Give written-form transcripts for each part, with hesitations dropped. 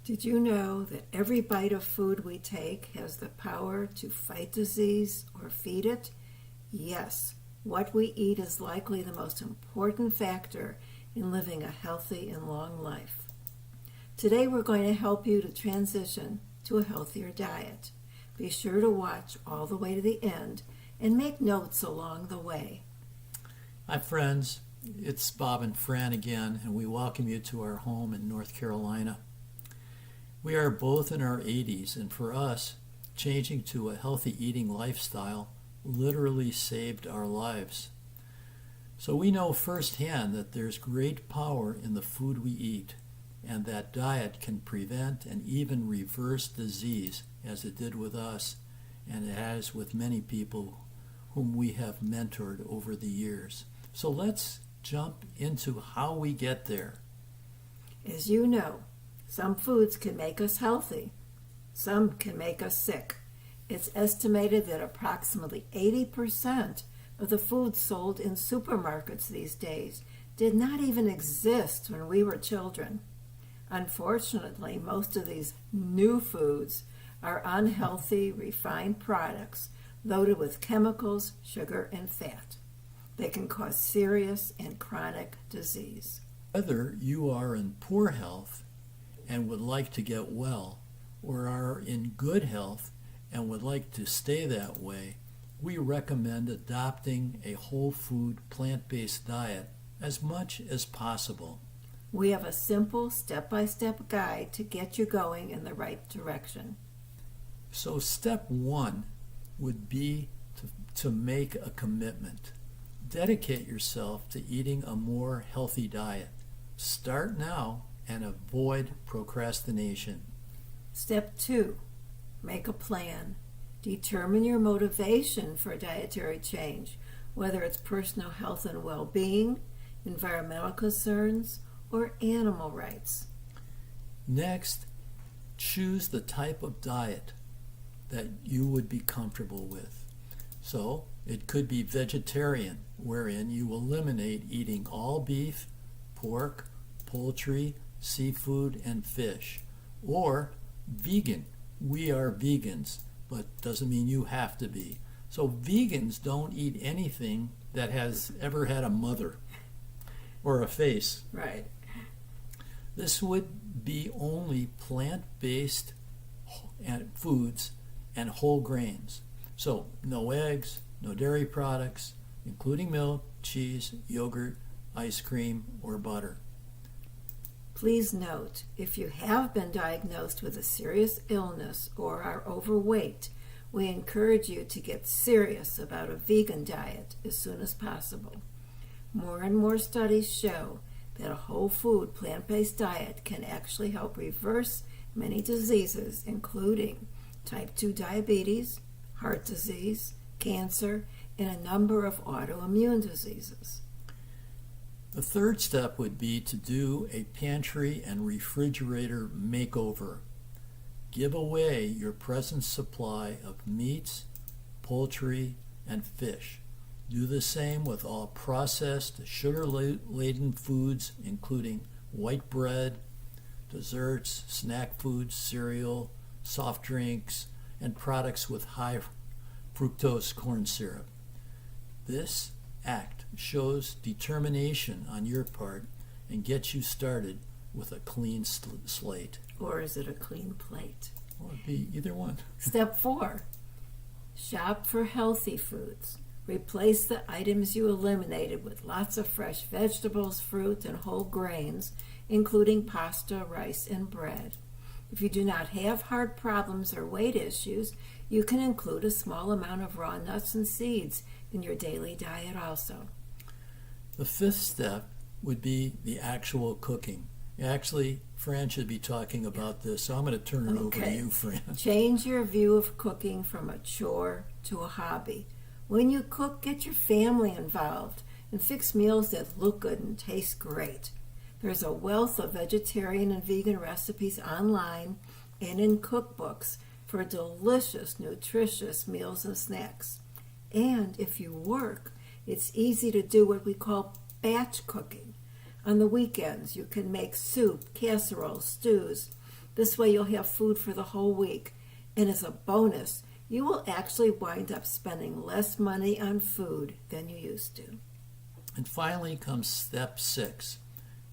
Did you know that every bite of food we take has the power to fight disease or feed it? Yes, what we eat is likely the most important factor in living a healthy and long life. Today we're going to help you to transition to a healthier diet. Be sure to watch all the way to the end and make notes along the way. Hi friends, it's Bob and Fran again, and we welcome you to our home in North Carolina. We are both in our 80s, and for us, changing to a healthy eating lifestyle literally saved our lives. So we know firsthand that there's great power in the food we eat, and that diet can prevent and even reverse disease, as it did with us, and it has with many people whom we have mentored over the years. So let's jump into how we get there. As you know, some foods can make us healthy. Some can make us sick. It's estimated that approximately 80% of the food sold in supermarkets these days did not even exist when we were children. Unfortunately, most of these new foods are unhealthy, refined products loaded with chemicals, sugar, and fat. They can cause serious and chronic disease. Whether you are in poor health and would like to get well, or are in good health and would like to stay that way, we recommend adopting a whole food, plant-based diet as much as possible. We have a simple step-by-step guide to get you going in the right direction. So step one would be to make a commitment. Dedicate yourself to eating a more healthy diet. Start now and avoid procrastination. Step 2, make a plan. Determine your motivation for dietary change, whether it's personal health and well-being, environmental concerns, or animal rights. Next, choose the type of diet that you would be comfortable with. So, it could be vegetarian, wherein you eliminate eating all beef, pork, poultry, seafood, and fish. Or vegan. We are vegans, but doesn't mean you have to be. So vegans don't eat anything that has ever had a mother or a face. Right. This would be only plant-based foods and whole grains. So no eggs, no dairy products, including milk, cheese, yogurt, ice cream, or butter. Please note, if you have been diagnosed with a serious illness or are overweight, we encourage you to get serious about a vegan diet as soon as possible. More and more studies show that a whole food, plant-based diet can actually help reverse many diseases, including type 2 diabetes, heart disease, cancer, and a number of autoimmune diseases. The third step would be to do a pantry and refrigerator makeover. Give away your present supply of meats, poultry, and fish. Do the same with all processed, sugar-laden foods, including white bread, desserts, snack foods, cereal, soft drinks, and products with high fructose corn syrup. This act shows determination on your part and gets you started with a clean slate. Or is it a clean plate? Or it'd be either one. Step 4, shop for healthy foods. Replace the items you eliminated with lots of fresh vegetables, fruit, and whole grains, including pasta, rice, and bread. If you do not have heart problems or weight issues, you can include a small amount of raw nuts and seeds in your daily diet also. The fifth step would be the actual cooking. Actually, Fran should be talking about this, so I'm going to turn it over to you, Fran. Change your view of cooking from a chore to a hobby. When you cook, get your family involved and fix meals that look good and taste great. There's a wealth of vegetarian and vegan recipes online and in cookbooks for delicious, nutritious meals and snacks. And if you work, it's easy to do what we call batch cooking. On the weekends, you can make soup, casseroles, stews, This way you'll have food for the whole week. And as a bonus, you will actually wind up spending less money on food than you used to. And finally comes step 6.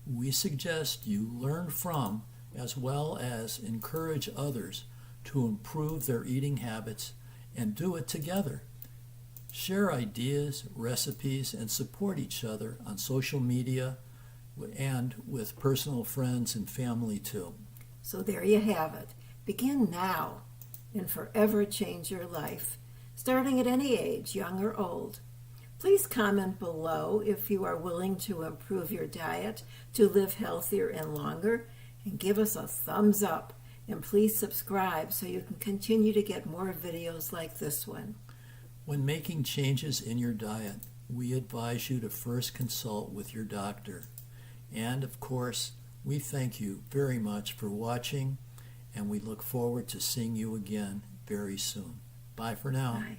We suggest you learn from as well as encourage others to improve their eating habits and do it together. Share ideas, recipes, and support each other on social media and with personal friends and family too. So there you have it. Begin now and forever change your life, starting at any age, young or old. Please comment below if you are willing to improve your diet to live healthier and longer, and give us a thumbs up. And please subscribe so you can continue to get more videos like this one. When making changes in your diet, we advise you to first consult with your doctor. And of course, we thank you very much for watching, and we look forward to seeing you again very soon. Bye for now. Bye.